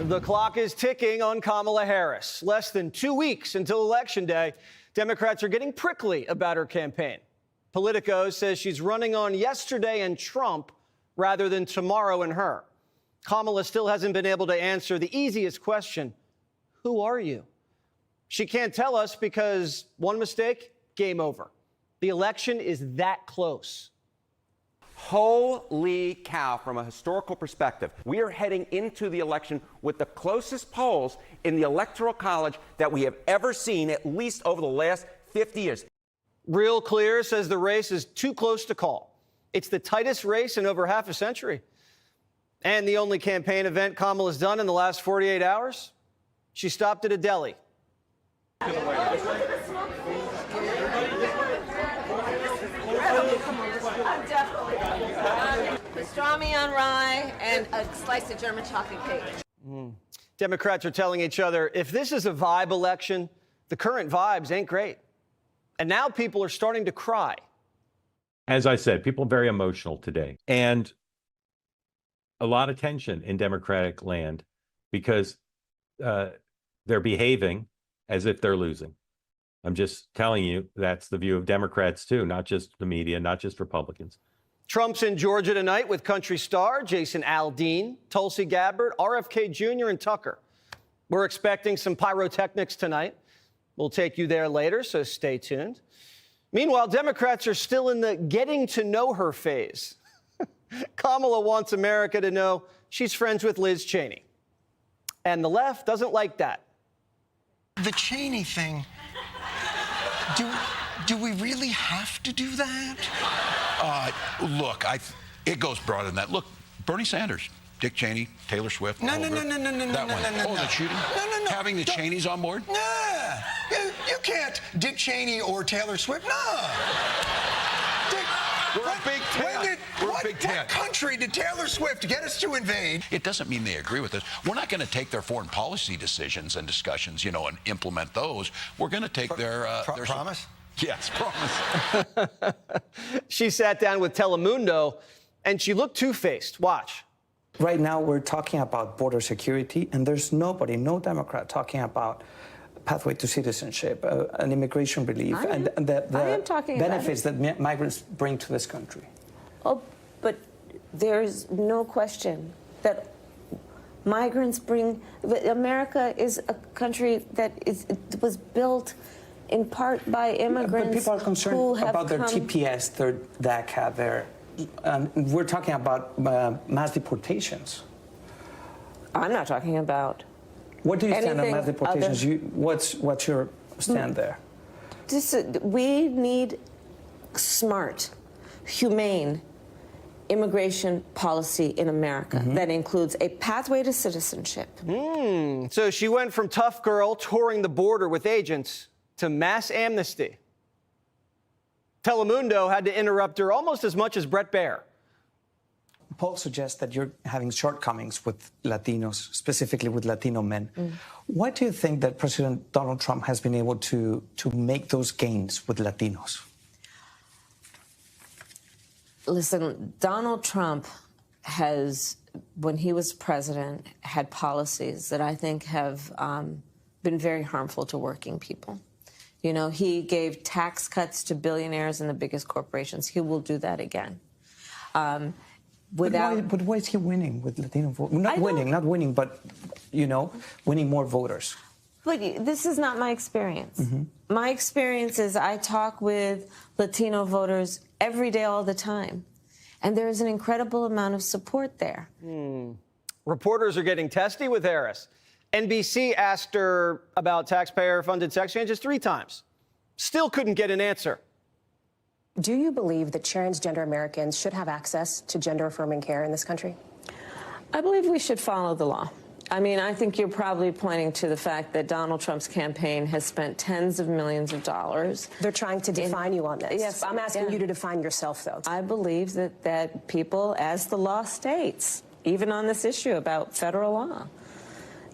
The clock is ticking on Kamala Harris. Less than 2 weeks until Election Day, Democrats are getting prickly about her campaign. Politico says she's running on yesterday and Trump rather than tomorrow and her. Kamala still hasn't been able to answer the easiest question, who are you? She can't tell us because one mistake, game over. The election is that close. Holy cow, from a historical perspective, we are heading into the election with the closest polls in the Electoral College that we have ever seen, at least over the last 50 years. Real Clear says the race is too close to call. It's the tightest race in over half a century. And the only campaign event Kamala's done in the last 48 hours, she stopped at a deli. Pastrami on rye and a slice of German chocolate cake. Democrats are telling each other, if this is a vibe election, the current vibes ain't great. And now people are starting to cry. As I said, people are very emotional today. And a lot of tension in Democratic land because they're behaving as if they're losing. I'm just telling you, that's the view of Democrats too, not just the media, not just Republicans. Trump's in Georgia tonight with country star Jason Aldean, Tulsi Gabbard, RFK Jr., and Tucker. We're expecting some pyrotechnics tonight. We'll take you there later, so stay tuned. Meanwhile, Democrats are still in the getting to know her phase. Kamala wants America to know she's friends with Liz Cheney. And the left doesn't like that. The Cheney thing, do we really have to do that? Look, it goes broader than that. Look, Bernie Sanders, Dick Cheney, Taylor Swift. No. That one. Oh, the shooting? No. Having the Cheneys on board? Nah, you can't Dick Cheney or Taylor Swift. No. We're a big tent. What country did Taylor Swift get us to invade? It doesn't mean they agree with us. We're not going to take their foreign policy decisions and discussions, and implement those. We're going to take their promise? Yes, promise. She sat down with Telemundo, and she looked two-faced. Watch. Right now, we're talking about border security, and there's no Democrat talking about pathway to citizenship, an immigration relief, and the benefits that migrants bring to this country. Oh, but there's no question that migrants bring. America is a country that was built in part by immigrants. But people are concerned about their TPS, their DACA, we're talking about mass deportations. I'm not talking about. What do you stand on mass deportations? What's your stand there? We need smart, humane immigration policy in America that includes a pathway to citizenship. So she went from tough girl touring the border with agents to mass amnesty. Telemundo had to interrupt her almost as much as Brett Baer. Polls suggest that you're having shortcomings with Latinos, specifically with Latino men. Why do you think that President Donald Trump has been able to make those gains with Latinos? Listen, Donald Trump has, when he was president, had policies that I think have been very harmful to working people. He gave tax cuts to billionaires and the biggest corporations. He will do that again. But why is he winning with Latino voters? Not winning, but, winning more voters. But this is not my experience. My experience is I talk with Latino voters every day, all the time. And there is an incredible amount of support there. Reporters are getting testy with Harris. NBC asked her about taxpayer-funded sex changes 3 times. Still couldn't get an answer. Do you believe that transgender Americans should have access to gender-affirming care in this country? I believe we should follow the law. I think you're probably pointing to the fact that Donald Trump's campaign has spent tens of millions of dollars. They're trying to define you on this. Yes, I'm asking you to define yourself, though. I believe that people, as the law states, even on this issue about federal law,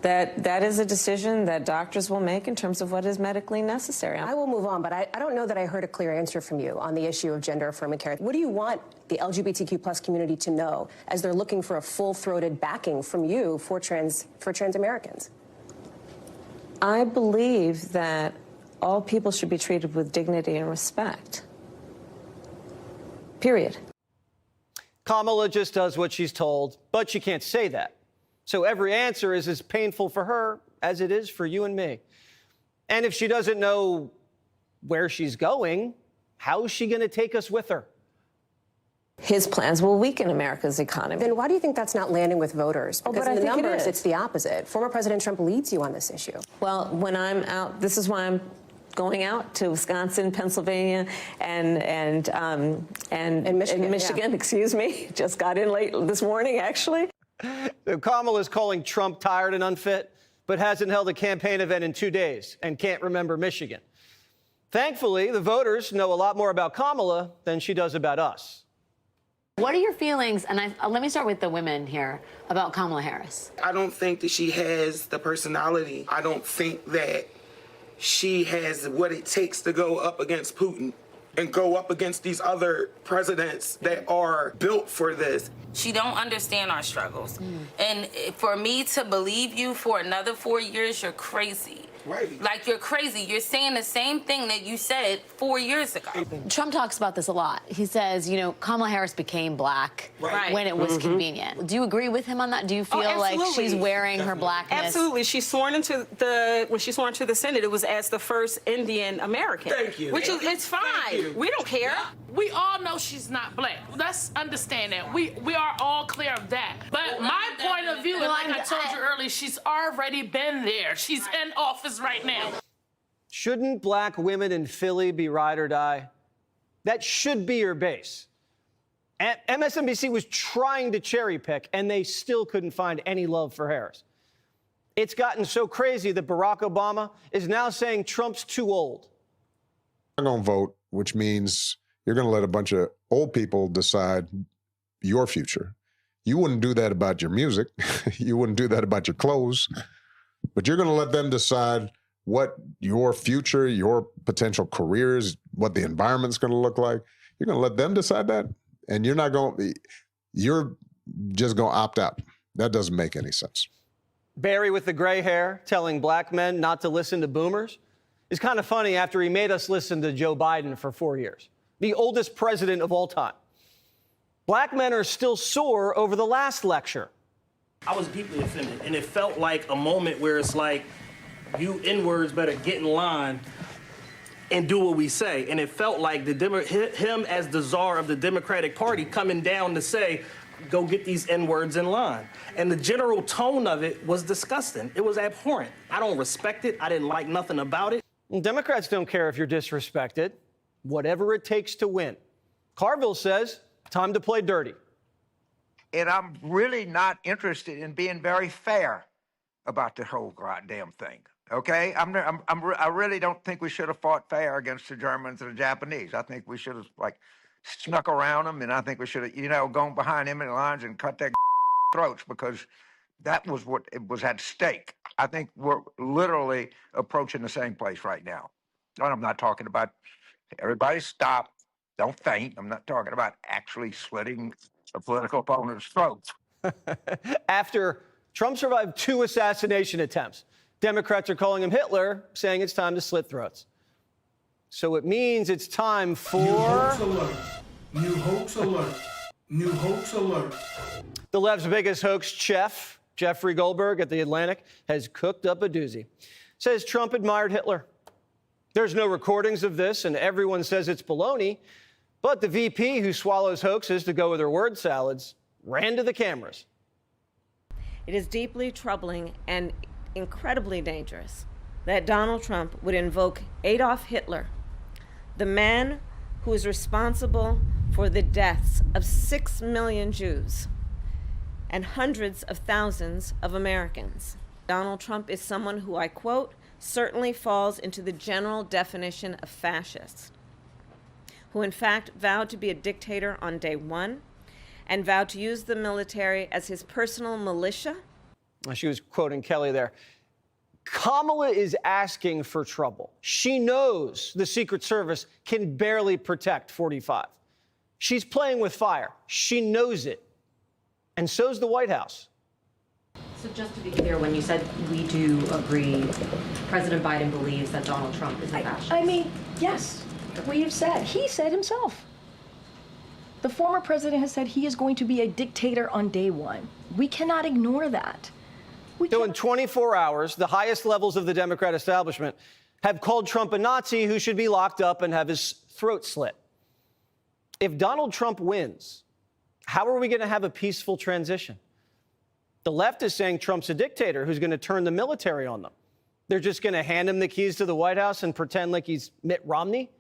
That is a decision that doctors will make in terms of what is medically necessary. I will move on, but I don't know that I heard a clear answer from you on the issue of gender-affirming care. What do you want the LGBTQ plus community to know as they're looking for a full-throated backing from you for trans Americans? I believe that all people should be treated with dignity and respect. Period. Kamala just does what she's told, but she can't say that. So every answer is as painful for her as it is for you and me. And if she doesn't know where she's going, how is she going to take us with her? His plans will weaken America's economy. Then why do you think that's not landing with voters? Because but in the I think numbers, it is. it's the opposite. Former President Trump leads you on this issue. Well, when I'm out, this is why I'm going out to Wisconsin, Pennsylvania, and Michigan, excuse me. Just got in late this morning, actually. So Kamala is calling Trump tired and unfit, but hasn't held a campaign event in 2 days and can't remember Michigan. Thankfully, the voters know a lot more about Kamala than she does about us. What are your feelings, and let me start with the women here, about Kamala Harris? I don't think that she has the personality. I don't think that she has what it takes to go up against Putin and go up against these other presidents that are built for this. She don't understand our struggles. And for me to believe you for another 4 years, you're crazy. Right. Like, you're crazy. You're saying the same thing that you said 4 years ago. Trump talks about this a lot. He says, you know, Kamala Harris became black when it was convenient. Do you agree with him on that? Do you feel like she's wearing her blackness? Absolutely. She's sworn into when she swore into the Senate, it was as the first Indian American. Thank you. Which is, it's fine. We don't care. We all know she's not black. Let's understand that. We are all clear of that. But my point of view, like I told you earlier, she's already been there. She's in office right now. Shouldn't black women in Philly be ride or die? That should be your base. MSNBC was trying to cherry pick, and they still couldn't find any love for Harris. It's gotten so crazy that Barack Obama is now saying Trump's too old. I'm going to vote, which means you're going to let a bunch of old people decide your future. You wouldn't do that about your music. You wouldn't do that about your clothes. But you're going to let them decide what your future, your potential careers, what the environment's going to look like. You're going to let them decide that? And you're just going to opt out. That doesn't make any sense. Barry with the gray hair telling black men not to listen to boomers is kind of funny after he made us listen to Joe Biden for 4 years, the oldest president of all time. Black men are still sore over the last lecture. I was deeply offended, and it felt like a moment where it's like, you N-words better get in line and do what we say. And it felt like him as the czar of the Democratic Party coming down to say, go get these N-words in line. And the general tone of it was disgusting. It was abhorrent. I don't respect it. I didn't like nothing about it. Democrats don't care if you're disrespected. Whatever it takes to win. Carville says, time to play dirty. And I'm really not interested in being very fair about the whole goddamn thing. Okay, I really don't think we should have fought fair against the Germans and the Japanese. I think we should have snuck around them, and I think we should have, gone behind enemy lines and cut their throats, because that was what it was at stake. I think we're literally approaching the same place right now. And I'm not talking about everybody stop, don't faint. I'm not talking about actually slitting a political opponent's throats. After Trump survived 2 assassination attempts, Democrats are calling him Hitler, saying it's time to slit throats. So it means it's time for... New hoax alert. New hoax alert. New hoax alert. The left's biggest hoax chef, Jeffrey Goldberg at The Atlantic, has cooked up a doozy. Says Trump admired Hitler. There's no recordings of this, and everyone says it's baloney. But the VP, who swallows hoaxes to go with her word salads, ran to the cameras. It is deeply troubling and incredibly dangerous that Donald Trump would invoke Adolf Hitler, the man who is responsible for the deaths of 6 million Jews and hundreds of thousands of Americans. Donald Trump is someone who, I quote, certainly falls into the general definition of fascist, who in fact vowed to be a dictator on day one and vowed to use the military as his personal militia. She was quoting Kelly there. Kamala is asking for trouble. She knows the Secret Service can barely protect 45. She's playing with fire. She knows it. And so's the White House. So just to be clear, when you said we do agree, President Biden believes that Donald Trump is a fascist. I mean, yes, we have said. He said himself. The former president has said he is going to be a dictator on day one. We cannot ignore that. So in 24 hours, the highest levels of the Democrat establishment have called Trump a Nazi who should be locked up and have his throat slit. If Donald Trump wins, how are we going to have a peaceful transition? The left is saying Trump's a dictator who's going to turn the military on them. They're just going to hand him the keys to the White House and pretend like he's Mitt Romney.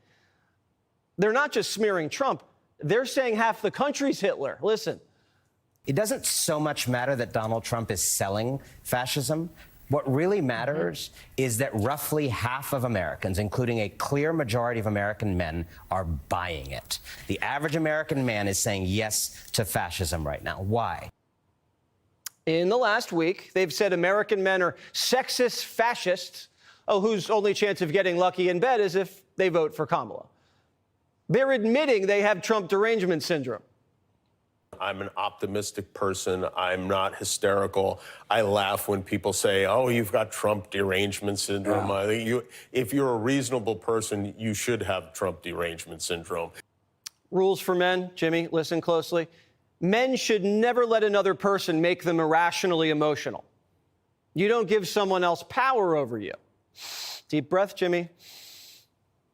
They're not just smearing Trump. They're saying half the country's Hitler. Listen. It doesn't so much matter that Donald Trump is selling fascism. What really matters is that roughly half of Americans, including a clear majority of American men, are buying it. The average American man is saying yes to fascism right now. Why? In the last week, they've said American men are sexist fascists, whose only chance of getting lucky in bed is if they vote for Kamala. They're admitting they have Trump derangement syndrome. I'm an optimistic person. I'm not hysterical. I laugh when people say, oh, you've got Trump derangement syndrome. Yeah. I think if you're a reasonable person, you should have Trump derangement syndrome. Rules for men, Jimmy, listen closely. Men should never let another person make them irrationally emotional. You don't give someone else power over you. Deep breath, Jimmy.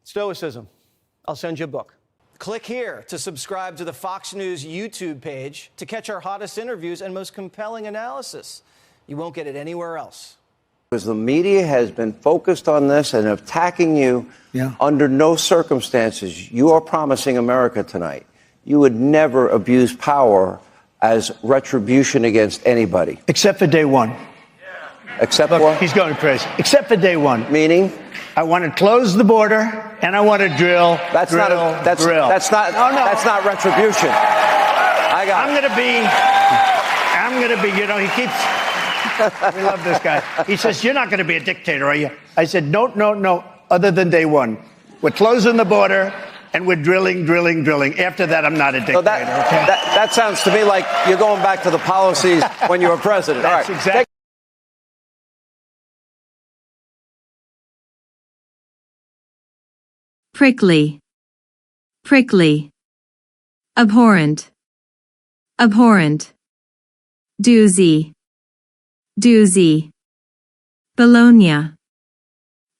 Stoicism. I'll send you a book. Click here to subscribe to the Fox News YouTube page to catch our hottest interviews and most compelling analysis. You won't get it anywhere else. Because the media has been focused on this and attacking you under no circumstances. You are promising America tonight you would never abuse power as retribution against anybody. Except for day one. Except Look, what? He's going crazy. Except for day one. Meaning? I want to close the border and I want to drill. That's drill, not. That's drill. That's not. No, no. That's not retribution. I'm going to be. You know, he keeps. We love this guy. He says, "You're not going to be a dictator, are you?" I said, "No, no, no. Other than day one, we're closing the border and we're drilling. After that, I'm not a dictator." So that sounds to me like you're going back to the policies when you were president. That's all right. exactly. Prickly, prickly, abhorrent, abhorrent, doozy, doozy, Bologna,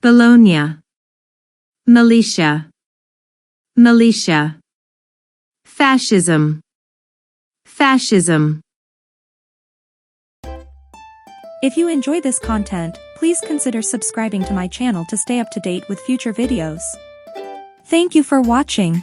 Bologna, militia, militia, fascism, fascism. If you enjoy this content, please consider subscribing to my channel to stay up to date with future videos. Thank you for watching.